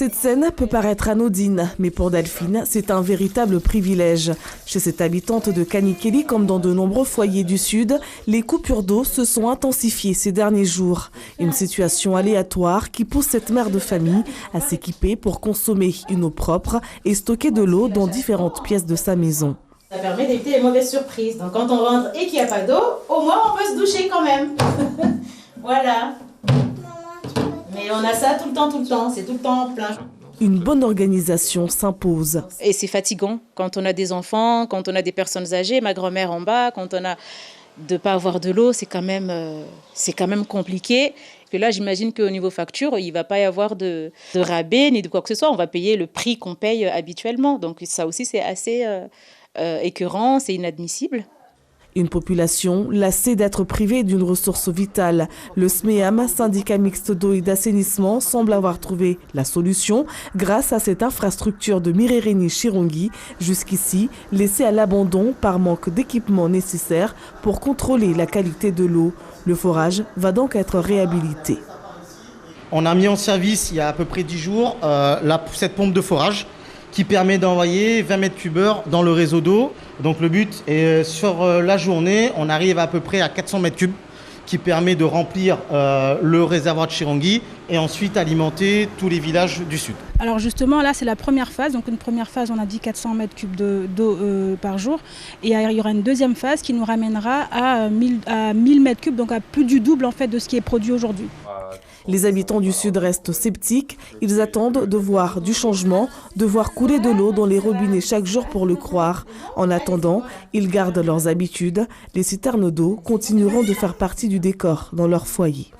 Cette scène peut paraître anodine, mais pour Delphine, c'est un véritable privilège. Chez cette habitante de Kanikeli, comme dans de nombreux foyers du Sud, les coupures d'eau se sont intensifiées ces derniers jours. Une situation aléatoire qui pousse cette mère de famille à s'équiper pour consommer une eau propre et stocker de l'eau dans différentes pièces de sa maison. Ça permet d'éviter les mauvaises surprises. Donc quand on rentre et qu'il n'y a pas d'eau, au moins on peut se doucher quand même. Voilà. Mais on a ça tout le temps, c'est tout le temps plein. Une bonne organisation s'impose. Et c'est fatigant quand on a des enfants, quand on a des personnes âgées, ma grand-mère en bas, quand on a de pas avoir de l'eau, c'est quand même compliqué. Que là, j'imagine qu'au niveau facture, il ne va pas y avoir de rabais ni de quoi que ce soit. On va payer le prix qu'on paye habituellement. Donc ça aussi, c'est assez écœurant, c'est inadmissible. Une population lassée d'être privée d'une ressource vitale. Le SMEAM, syndicat mixte d'eau et d'assainissement, semble avoir trouvé la solution grâce à cette infrastructure de Mirereni-Chirongi, jusqu'ici laissée à l'abandon par manque d'équipements nécessaires pour contrôler la qualité de l'eau. Le forage va donc être réhabilité. On a mis en service il y a à peu près 10 jours cette pompe de forage qui permet d'envoyer 20 mètres cubeurs dans le réseau d'eau. Donc le but est sur la journée, on arrive à peu près à 400 mètres cubes qui permet de remplir le réservoir de Chirongi et ensuite alimenter tous les villages du sud. Alors justement là c'est la première phase, donc une première phase on a dit 400 mètres cubes d'eau par jour et il y aura une deuxième phase qui nous ramènera à 1000 mètres cubes, donc à plus du double en fait de ce qui est produit aujourd'hui. Les habitants du Sud restent sceptiques. Ils attendent de voir du changement, de voir couler de l'eau dans les robinets chaque jour pour le croire. En attendant, ils gardent leurs habitudes. Les citernes d'eau continueront de faire partie du décor dans leur foyer.